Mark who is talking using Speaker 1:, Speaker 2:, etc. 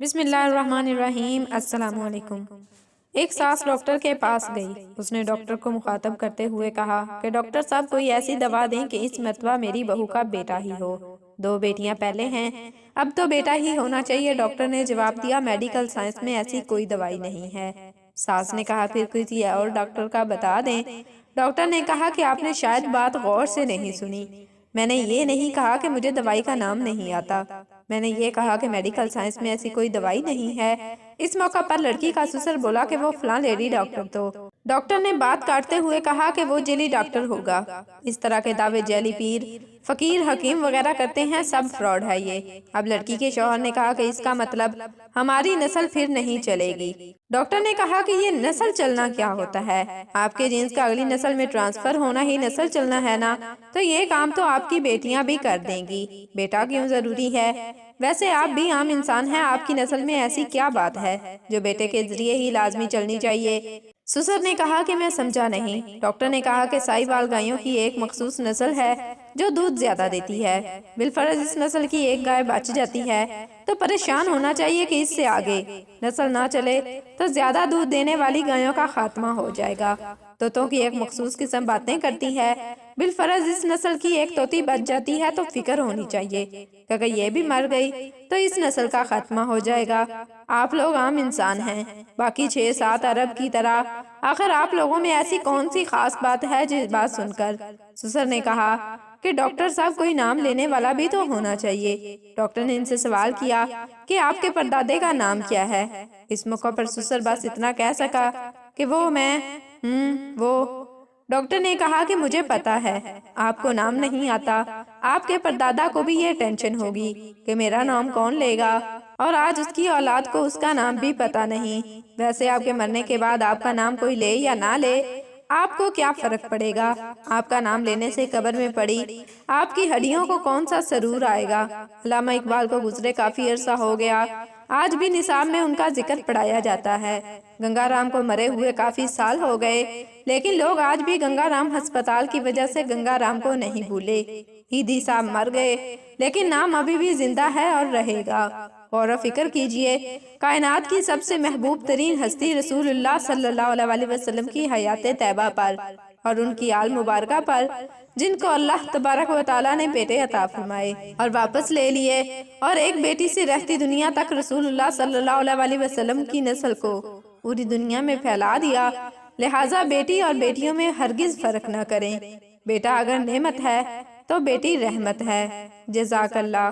Speaker 1: بسم اللہ الرحمن الرحیم۔ السلام علیکم۔ ایک ساس ڈاکٹر کے پاس گئی۔ اس نے ڈاکٹر کو مخاطب کرتے ہوئے کہا کہ ڈاکٹر صاحب کوئی ایسی دوا دیں کہ اس مرتبہ میری بہو کا بیٹا ہی ہو۔ 2 بیٹیاں پہلے ہیں، اب تو بیٹا ہی ہونا چاہیے۔ ڈاکٹر نے جواب دیا، میڈیکل سائنس میں ایسی کوئی دوائی نہیں ہے۔ ساس نے کہا، پھر کسی اور ڈاکٹر کا بتا دیں۔ ڈاکٹر نے کہا کہ آپ نے شاید بات غور سے نہیں سنی۔ میں نے یہ نہیں کہا کہ مجھے دوائی کا نام نہیں آتا، میں نے یہ کہا کہ میڈیکل سائنس میں ایسی کوئی دوائی نہیں ہے۔ اس موقع پر لڑکی کا سسر بولا کہ وہ فلاں لیڈی ڈاکٹر تو۔ ڈاکٹر نے بات کاٹتے ہوئے کہا کہ وہ جیلی ڈاکٹر ہوگا۔ اس طرح کے دعوے جیلی پیر، فقیر، حکیم وغیرہ کرتے ہیں، سب فراڈ ہے یہ۔ اب لڑکی کے شوہر نے کہا کہ اس کا مطلب ہماری نسل پھر نہیں چلے گی۔ ڈاکٹر نے کہا کہ یہ نسل چلنا کیا ہوتا ہے؟ آپ کے جینز کا اگلی نسل میں ٹرانسفر ہونا ہی نسل چلنا ہے نا، تو یہ کام تو آپ کی بیٹیاں بھی کر دیں گی، بیٹا کیوں ضروری ہے؟ ویسے آپ بھی عام انسان ہیں، آپ کی نسل میں ایسی کیا بات ہے جو بیٹے کے ذریعے ہی لازمی چلنی چاہیے؟ سسر نے کہا کہ میں سمجھا نہیں۔ ڈاکٹر نے کہا کہ سائی وال گایوں کی ایک مخصوص نسل ہے جو دودھ زیادہ دیتی ہے، بالفرض اس نسل کی ایک گائے بچ جاتی ہے تو پریشان ہونا چاہیے کہ اس سے آگے نسل نہ چلے تو زیادہ دودھ دینے والی گایوں کا خاتمہ ہو جائے گا۔ طوطوں کی ایک مخصوص قسم باتیں کرتی ہے، بالفرض اس نسل کی ایک طوطی بچ جاتی ہے تو فکر ہونی چاہیے کہ اگر یہ بھی مر گئی تو اس نسل کا خاتمہ ہو جائے گا۔ آپ لوگ عام انسان ہیں، باقی 6-7 ارب کی طرح، آخر آپ لوگوں میں ایسی کون سی خاص بات ہے جس بات سن کر؟ سسر نے کہا کہ ڈاکٹر صاحب کوئی نام لینے والا بھی تو ہونا چاہیے۔ ڈاکٹر نے ان سے سوال کیا کہ آپ کے پردادے کا نام کیا ہے؟ اس موقع پر سسر بس اتنا کہہ سکا کہ وہ ڈاکٹر نے کہا کہ مجھے پتا ہے آپ کو نام نہیں آتا، آپ کے پردادا کو بھی یہ ٹینشن ہوگی کہ میرا نام کون لے گا، اور آج اس کی اولاد کو اس کا نام بھی پتا نہیں۔ ویسے آپ کے مرنے کے بعد آپ کا نام کوئی لے یا نہ لے، آپ کو کیا فرق پڑے گا؟ آپ کا نام لینے سے قبر میں پڑی آپ کی ہڈیوں کو کون سا سرور آئے گا؟ علامہ اقبال کو گزرے کافی عرصہ ہو گیا، آج بھی نصاب میں ان کا ذکر پڑھایا جاتا ہے۔ گنگا رام کو مرے ہوئے کافی سال ہو گئے، لیکن لوگ آج بھی گنگا رام ہسپتال کی وجہ سے گنگا رام کو نہیں بھولے۔ ہیدی صاحب مر گئے، لیکن نام ابھی بھی زندہ ہے اور رہے گا۔ غور و فکر کیجئے، کائنات کی سب سے محبوب ترین ہستی رسول اللہ صلی اللہ علیہ وسلم کی حیات طیبہ پر اور ان کی آل مبارکہ پر، جن کو اللہ تبارک و تعالیٰ نے بیٹے عطا فرمائے اور واپس لے لیے، اور ایک بیٹی سے رہتی دنیا تک رسول اللہ صلی اللہ علیہ وسلم کی نسل کو پوری دنیا میں پھیلا دیا۔ لہٰذا بیٹی اور بیٹیوں میں ہرگز فرق نہ کریں۔ بیٹا اگر نعمت ہے تو بیٹی رحمت ہے۔ جزاک اللہ۔